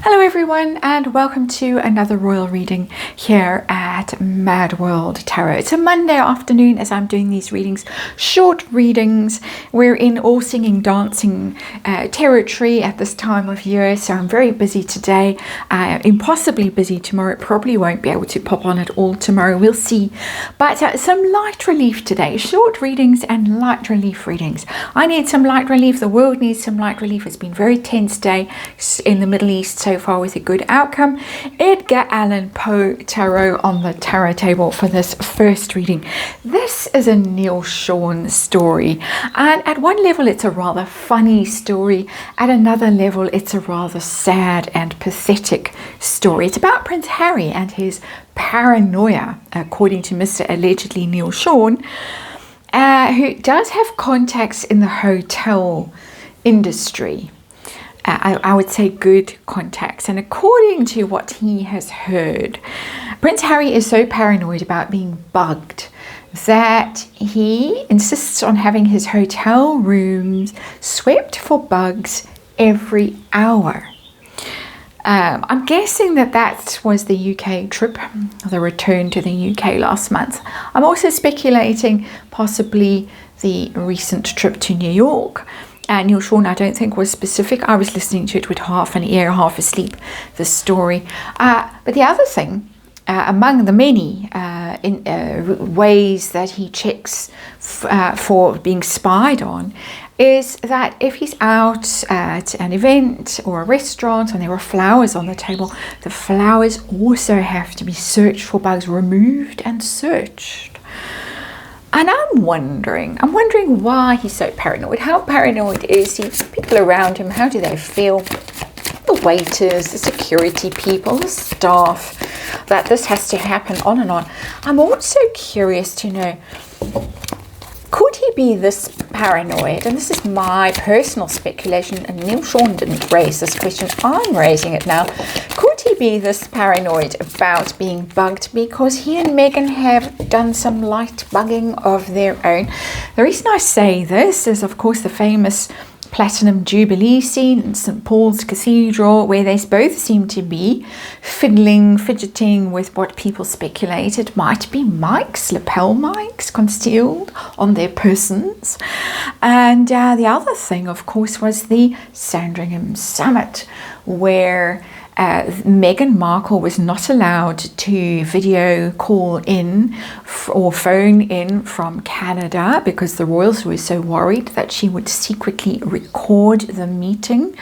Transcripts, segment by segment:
Hello everyone, and welcome to another royal reading here at Mad World Tarot. It's a Monday afternoon as I'm doing these readings, short readings. We're in all singing, dancing territory at this time of year, so I'm very busy today, impossibly busy tomorrow. Probably won't be able to pop on at all tomorrow, we'll see. But some light relief today, short readings and light relief readings. I need some light relief, the world needs some light relief. It's been a very tense day in the Middle East so far with a good outcome. Edgar Allan Poe Tarot on the tarot table for this first reading. This is a Neil Sean story, and at one level it's a rather funny story, at another level it's a rather sad and pathetic story. It's about Prince Harry and his paranoia, according to Mr. allegedly Neil Sean, who does have contacts in the hotel industry. I would say good contacts, and according to what he has heard, Prince Harry is so paranoid about being bugged that he insists on having his hotel rooms swept for bugs every hour. I'm guessing that was the UK trip, the return to the UK last month. I'm also speculating possibly the recent trip to New York. Neil Sean, I don't think, was specific. I was listening to it with half an ear, half asleep, the story. But the other thing, among the many ways that he checks for being spied on, is that if he's out at an event or a restaurant and there are flowers on the table, the flowers also have to be searched for bugs, removed and searched. And I'm wondering why he's so paranoid. How paranoid is he? People around him, how do they feel? The waiters, the security people, the staff, that this has to happen, on and on. I'm also curious to know, could he be this paranoid? And this is my personal speculation, and Neil Sean didn't raise this question, I'm raising it now. Could he be this paranoid about being bugged because he and Meghan have done some light bugging of their own? The reason I say this is, of course, the famous Platinum Jubilee scene in St. Paul's Cathedral, where they both seem to be fidgeting with what people speculated might be mics, lapel mics, concealed on their persons. And the other thing, of course, was the Sandringham Summit, where Meghan Markle was not allowed to video call in or phone in from Canada because the royals were so worried that she would secretly record the meeting.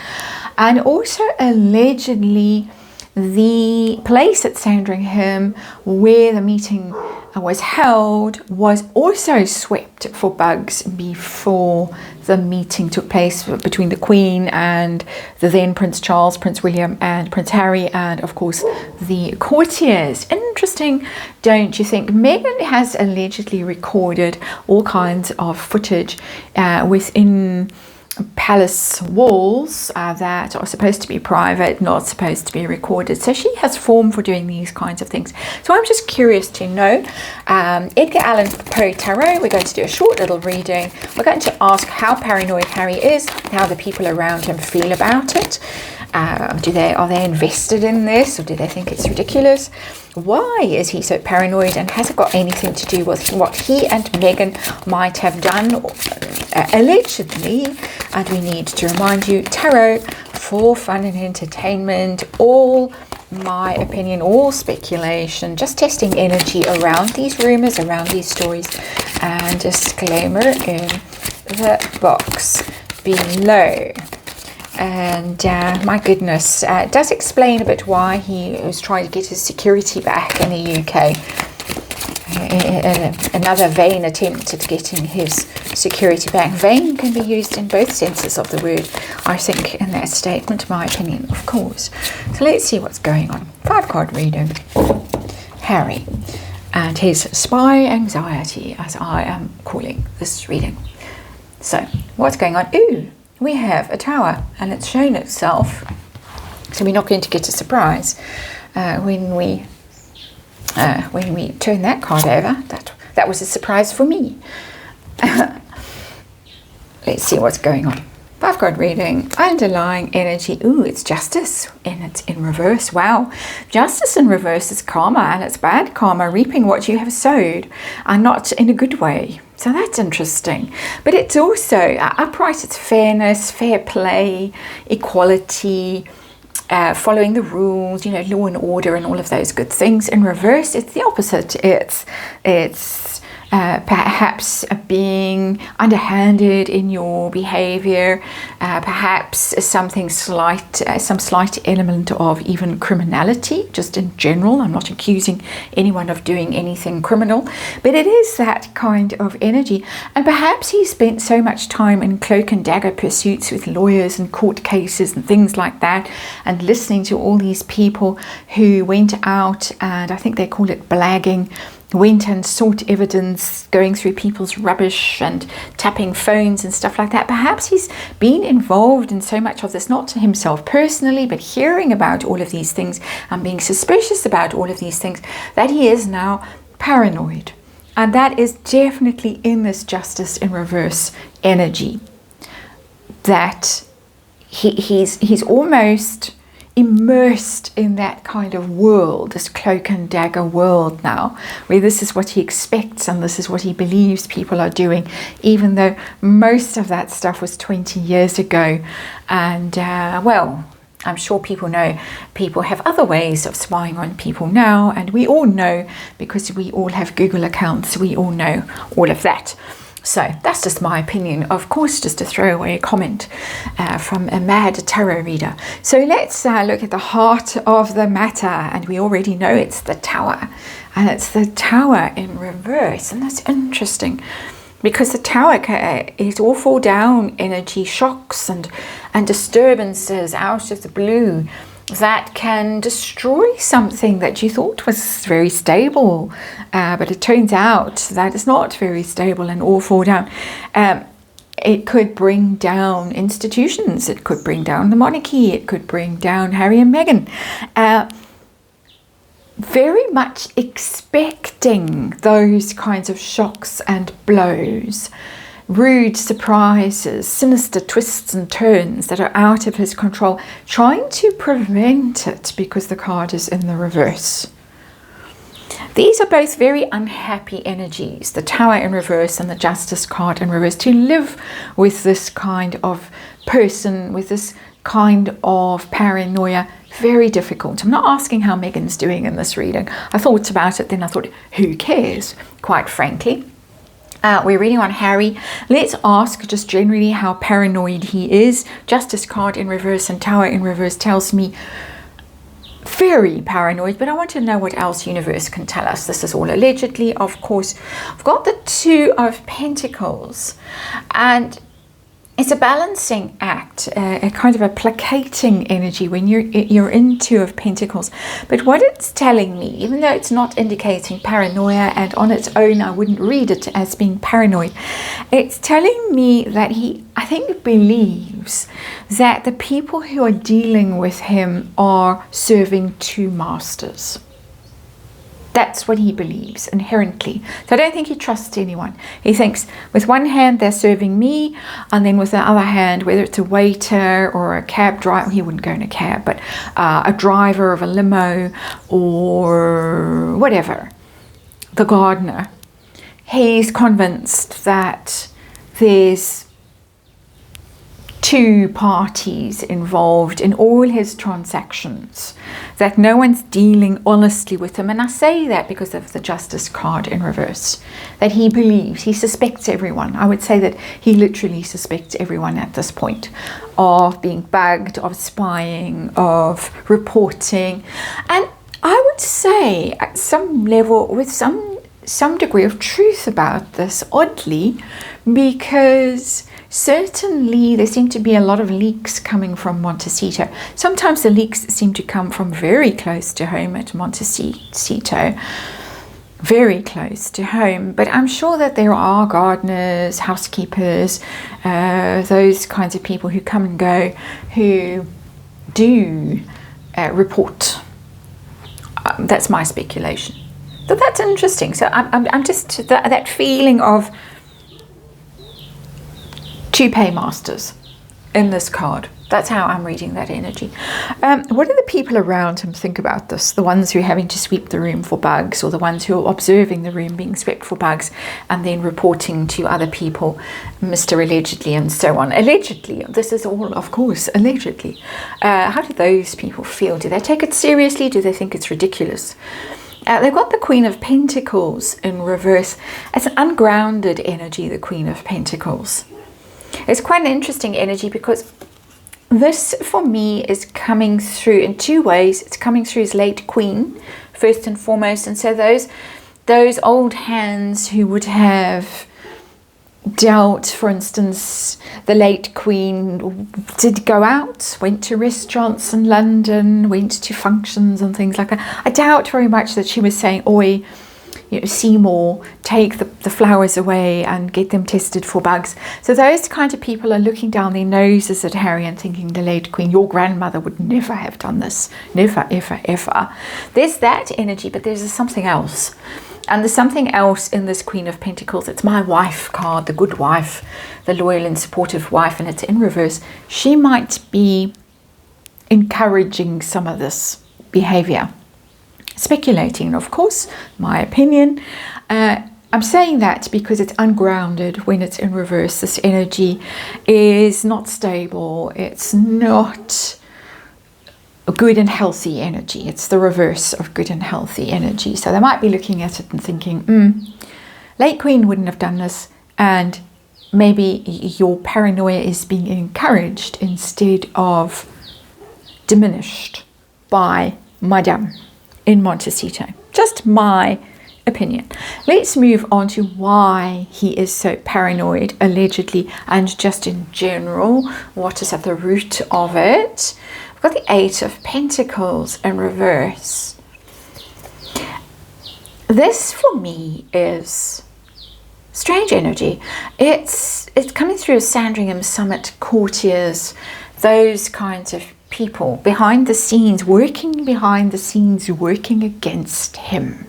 And also allegedly the place at Sandringham where the meeting was held was also swept for bugs before the meeting took place between the Queen and the then Prince Charles, Prince William and Prince Harry, and of course the courtiers. Interesting, don't you think? Meghan has allegedly recorded all kinds of footage within palace walls that are supposed to be private, not supposed to be recorded. So she has form for doing these kinds of things. So I'm just curious to know. Edgar Allan Poe Tarot, we're going to do a short little reading. We're going to ask how paranoid Harry is, how the people around him feel about it. Are they invested in this, or do they think it's ridiculous? Why is he so paranoid, and has it got anything to do with what he and Meghan might have done allegedly? And we need to remind you, tarot for fun and entertainment, all my opinion, all speculation, just testing energy around these rumors, around these stories, and disclaimer in the box below. And my goodness, it does explain a bit why he was trying to get his security back in the UK. Another vain attempt at getting his security back. Vain can be used in both senses of the word, I think, in that statement, my opinion, of course. So let's see what's going on. 5-card reading. Harry and his spy anxiety, as I am calling this reading. So what's going on? Ooh, we have a tower, and it's shown itself, so we're not going to get a surprise when we turn that card over. That was a surprise for me. Let's see what's going on. I've got reading underlying energy. Ooh, it's justice and it's in reverse. Wow. Justice in reverse is karma, and it's bad karma, reaping what you have sowed, and not in a good way. So that's interesting. But it's also upright, it's fairness, fair play, equality, following the rules, you know, law and order and all of those good things. In reverse, it's the opposite. It's perhaps being underhanded in your behavior, perhaps some slight element of even criminality, just in general. I'm not accusing anyone of doing anything criminal, but it is that kind of energy. And perhaps he spent so much time in cloak and dagger pursuits with lawyers and court cases and things like that, and listening to all these people who went out, and I think they call it blagging, went and sought evidence, going through people's rubbish and tapping phones and stuff like that. Perhaps he's been involved in so much of this, not to himself personally, but hearing about all of these things and being suspicious about all of these things, that he is now paranoid. And that is definitely in this justice in reverse energy, that he's almost immersed in that kind of world, this cloak and dagger world now, where this is what he expects and this is what he believes people are doing, even though most of that stuff was 20 years ago. And well, I'm sure people know people have other ways of spying on people now, and we all know, because we all have Google accounts, we all know all of that. So that's just my opinion, of course, just a throwaway comment from a mad tarot reader. So let's look at the heart of the matter, and we already know it's the Tower, and it's the Tower in reverse. And that's interesting, because the Tower is all fall down energy, shocks and disturbances out of the blue that can destroy something that you thought was very stable, but it turns out that it's not very stable and all fall down. It could bring down institutions, it could bring down the monarchy, it could bring down Harry and Meghan. Very much expecting those kinds of shocks and blows, rude surprises, sinister twists and turns that are out of his control, trying to prevent it because the card is in the reverse. These are both very unhappy energies, the Tower in reverse and the Justice card in reverse. To live with this kind of person, with this kind of paranoia, very difficult. I'm not asking how Meghan's doing in this reading. I thought about it, then I thought, who cares, quite frankly. We're reading on Harry. Let's ask just generally how paranoid he is. Justice card in reverse and Tower in reverse tells me very paranoid, but I want to know what else universe can tell us. This is all allegedly, of course. I've got the Two of Pentacles, and it's a balancing act, a kind of a placating energy when you're in Two of Pentacles. But what it's telling me, even though it's not indicating paranoia, and on its own I wouldn't read it as being paranoid, it's telling me that he, I think, believes that the people who are dealing with him are serving two masters. That's what he believes inherently. So I don't think he trusts anyone. He thinks with one hand they're serving me, and then with the other hand, whether it's a waiter or a cab driver, he wouldn't go in a cab, but a driver of a limo or whatever, the gardener, he's convinced that there's two parties involved in all his transactions, that no one's dealing honestly with him. And I say that because of the Justice card in reverse, that he believes, he suspects everyone. I would say that he literally suspects everyone at this point of being bugged, of spying, of reporting. And I would say at some level, with some degree of truth about this, oddly, because certainly there seem to be a lot of leaks coming from Montecito. Sometimes the leaks seem to come from very close to home at Montecito, very close to home. But I'm sure that there are gardeners, housekeepers, those kinds of people who come and go, who do report. That's my speculation. But that's interesting. So I'm just that feeling of two paymasters, in this card. That's how I'm reading that energy. What do the people around him think about this? The ones who are having to sweep the room for bugs, or the ones who are observing the room being swept for bugs and then reporting to other people, Mr. Allegedly and so on. Allegedly, this is all, of course, allegedly. How do those people feel? Do they take it seriously? Do they think it's ridiculous? They've got the Queen of Pentacles in reverse. It's an ungrounded energy, the Queen of Pentacles. It's quite an interesting energy because this, for me, is coming through in two ways. It's coming through as late queen, first and foremost. And so those old hands who would have dealt, for instance, the late queen did go out, went to restaurants in London, went to functions and things like that. I doubt very much that she was saying, oi, you know, Seymour, take the flowers away and get them tested for bugs. So those kind of people are looking down their noses at Harry and thinking, the late queen, your grandmother would never have done this. Never, ever, ever. There's that energy, but there's something else. And there's something else in this Queen of Pentacles. It's my wife card, the good wife, the loyal and supportive wife, and it's in reverse. She might be encouraging some of this behavior. Speculating, of course, my opinion. I'm saying that because it's ungrounded when it's in reverse. This energy is not stable. It's not a good and healthy energy. It's the reverse of good and healthy energy. So they might be looking at it and thinking, late queen wouldn't have done this, and maybe your paranoia is being encouraged instead of diminished by Madame in Montecito. Just my opinion. Let's move on to why he is so paranoid, allegedly, and just in general, what is at the root of it. We've got the Eight of Pentacles in reverse. This, for me, is strange energy. It's coming through as Sandringham Summit courtiers, those kinds of people behind the scenes, working against him.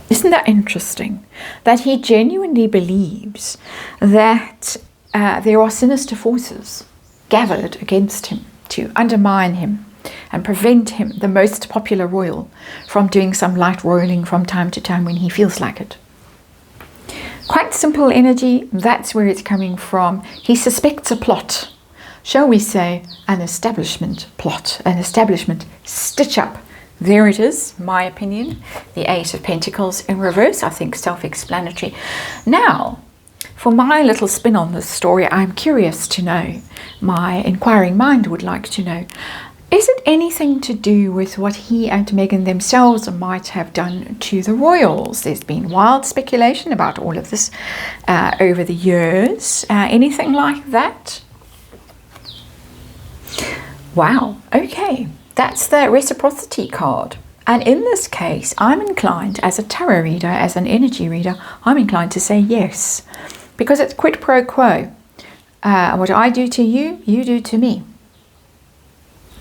Isn't that interesting? That he genuinely believes that there are sinister forces gathered against him to undermine him and prevent him, the most popular royal, from doing some light roiling from time to time when he feels like it. Quite simple energy, that's where it's coming from. He suspects a plot. Shall we say an establishment plot, an establishment stitch-up. There it is, my opinion. The Eight of Pentacles in reverse, I think self-explanatory. Now, for my little spin on this story, I'm curious to know, my inquiring mind would like to know, is it anything to do with what he and Meghan themselves might have done to the royals? There's been wild speculation about all of this over the years. Anything like that? Wow, okay, that's the reciprocity card. And in this case, I'm inclined, as a tarot reader, as an energy reader, I'm inclined to say yes. Because it's quid pro quo. What I do to you, you do to me.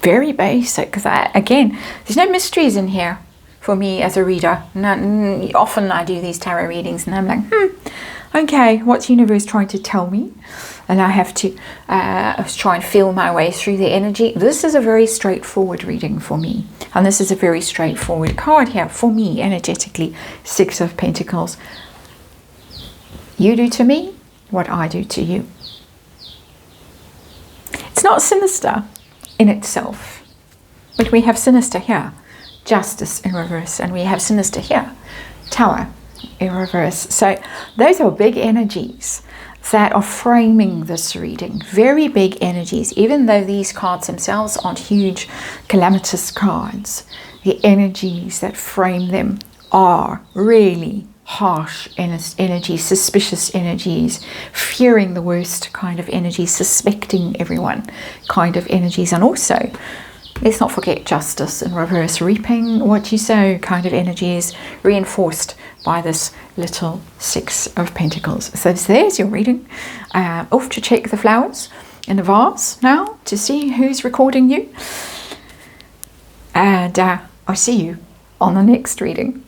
Very basic. Again, there's no mysteries in here for me as a reader. Often I do these tarot readings and I'm like, okay, what's the universe trying to tell me? And I have to try and feel my way through the energy. This is a very straightforward reading for me. And this is a very straightforward card here for me, energetically. Six of Pentacles. You do to me what I do to you. It's not sinister in itself. But we have sinister here. Justice in reverse. And we have sinister here. Tower in reverse. So those are big energies that are framing this reading. Very big energies. Even though these cards themselves aren't huge calamitous cards, the energies that frame them are really harsh energies, suspicious energies, fearing the worst kind of energies, suspecting everyone kind of energies. And also, let's not forget justice in reverse, reaping what you sow kind of energies, reinforced by this little Six of Pentacles. So there's your reading. Off to check the flowers in the vase now to see who's recording you. And I'll see you on the next reading.